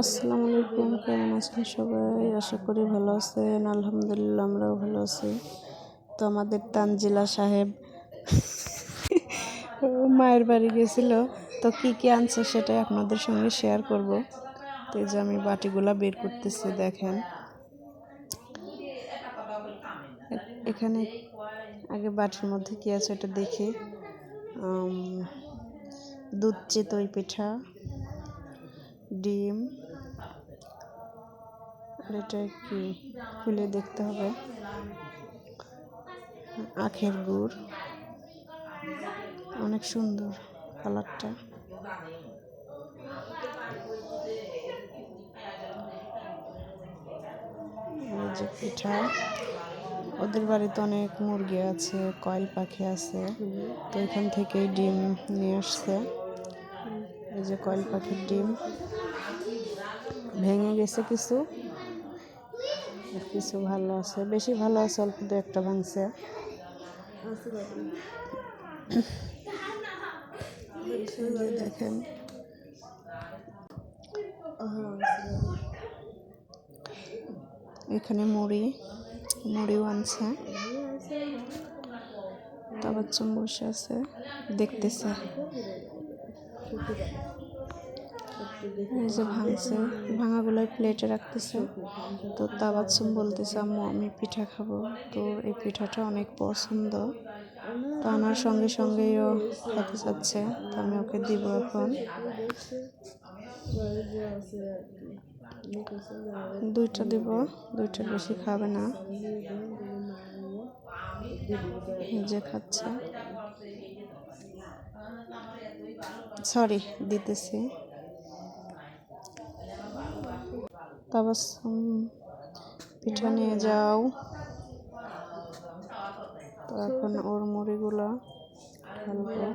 আসসালামু আলাইকুম, কেমন আছেন সবাই? আশা করি ভালো আছেন। আলহামদুলিল্লাহ আমরাও ভালো আছি। তো আমাদের তানজিলা সাহেব মায়ের বাড়ি গেছিল, তো কি কি আনছে সেটাই আপনাদের সঙ্গে শেয়ার করব। তো এই যে আমি বাটিগুলা বের করতেছি, দেখেন এখানে আগে বাটির মধ্যে কি আছে এটা দেখি। দুধ চিতই পিঠা, ডিম, আর এটা কি খুলে দেখতে হবে, আখের গুড়, অনেক সুন্দর কালারটা। এই যে পিঠা, ওদের বাড়িতে অনেক মুরগি আছে, কয়েল পাখি আছে, তো এখান থেকেই ডিম নিয়ে আসছে। এই যে কয়েল পাখির ডিম ভেঙে গেছে কিছু, আর কিছু ভালো আছে, বেশি ভালো আছে, অল্প দু একটা ভাঙছে। দেখেন এখানে মুড়িও আনছে, তাবাচ্চুম বসে আছে দেখতেছে। এই যে ভাঙছে, ভাঙাগুলোই প্লেটে রাখতেছে। তো তাবাচ্চুম বলতেছে আম্মু আমি পিঠা খাবো, তো এই পিঠাটা অনেক পছন্দ, তো আনার সঙ্গে সঙ্গেও খেতে চাচ্ছে, তো আমি ওকে দিব এখন। দুইটা দিব, দুইটার বেশি খাবে না। যে খাচ্ছে, সরি দিতেছি। তাবাচ্চুম পিঠা নিয়ে যাও। তো এখন ওর মুড়িগুলো ঢালবো,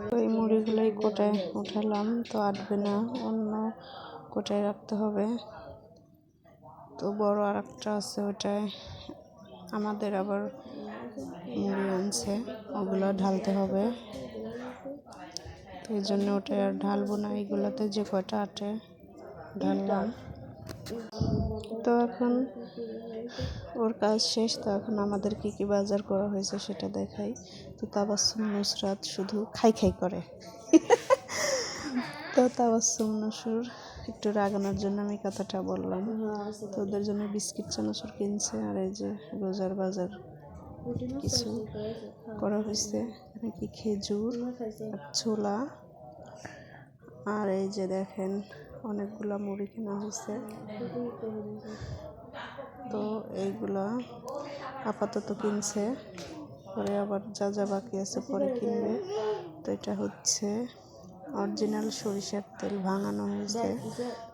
তো এই মুড়িগুলোই কোটায় উঠালাম, তো আটবে না, অন্য কোটায় রাখতে হবে। তো বড় আর একটা আছে, ওটায় আমাদের আবার মুড়ি আনছে, ওগুলো ঢালতে হবে। তো এই জন্য ওটাই আর ঢালবো না, এইগুলোতে যে কয়টা আটে ঢাললাম। তো এখন ওর কাজ শেষ, তো এখন আমাদের কি কি বাজার করা হয়েছে সেটা দেখাই। তো তাবাচ্চুম নুসরাত শুধু খাই খাই করে। তো তাবাচ্চুম নুসুর একটু রাগানোর জন্য আমি কথাটা বললাম। তো ওদের জন্য বিস্কিট চানাচুর কিনছে, আর এই যে রোজার বাজার কিছু করা হয়েছে, নাকি খেজুর আর ছোলা, আর এই যে দেখেন অনেকগুলা মুড়ি কেনা হয়েছে। তো এইগুলা আপাতত কিনছে, পরে আবার যা যা বাকি আছে পরে কিনবে। তো এটা হচ্ছে অরিজিনাল সরিষার তেল, ভাঙানো হয়েছে।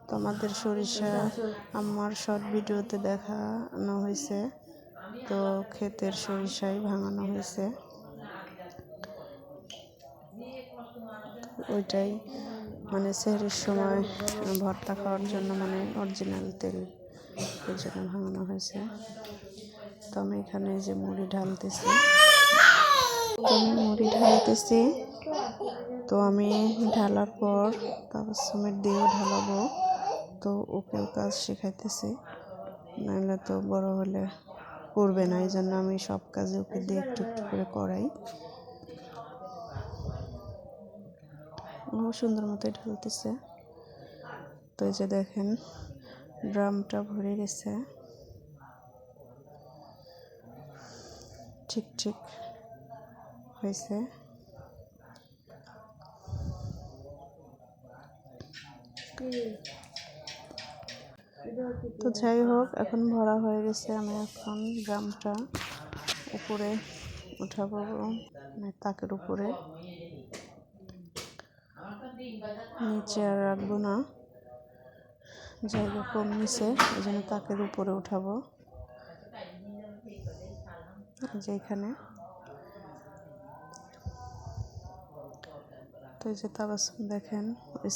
তো আমাদের সরিষা আমার শর্ট ভিডিওতে দেখানো হয়েছে, তো ক্ষেতের সরিষাই ভাঙানো হয়েছে, ওইটাই মানে সেহরির সময় ভর্তা খাওয়ার জন্য, মানে অরিজিনাল তেল, ওই জন্য ভাঙানো হয়েছে। তো আমি এখানে যে মুড়ি ঢালতেছি, তো আমি ঢালার পর তাবাচ্চুমের দিয়েও ঢালাবো। তো ওকেও কাজ শেখাইতেছি, নাহলে তো বড় হলে করবে না, এই জন্য আমি সব কাজে ওকে দিয়ে একটু একটু করে করাই। ও সুন্দর মতোই ঢালতেছে। তো এই যে দেখেন ড্রামটা ভরে গেছে, ঠিক ঠিক হয়েছে। তো যাই হোক, এখন ভরা হয়ে গেছে, আমি এখন ড্রামটা উপরে উঠাবো, মানে তাকের উপরে, নিচে আর রাখবো না, জায়গা কম নিচে, এই জন্য তাকের উপরে উঠাবো। যেখানে তো এই যে তাবাচ্চুম দেখেন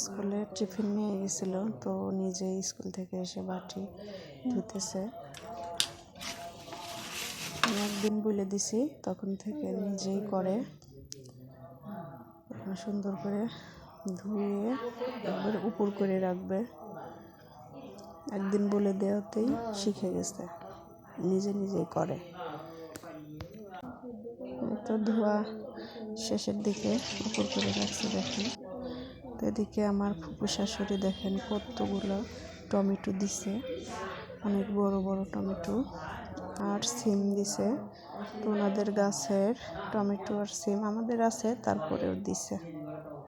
স্কুলে টিফিন নিয়ে গেছিল, তো নিজেই স্কুল থেকে এসে বাটি ধুতেছে। আমি একদিন বলে দিছি, তখন থেকে নিজেই করে, সুন্দর করে ধুয়ে একবার উপর করে রাখবে। একদিন বলে দেওয়াতেই শিখে গেছে, নিজে নিজেই করে। তো ধোয়া শেষের দিকে উপর করে রাখছে দেখেন। তো এদিকে আমার ফুপু শাশুড়ি দেখেন কতগুলো টমেটো দিছে, অনেক বড় বড় টমেটো, আর সিম দিছে। তো ওনাদের গাছের টমেটো আর সিম আমাদের আছে, তারপরেও দিছে।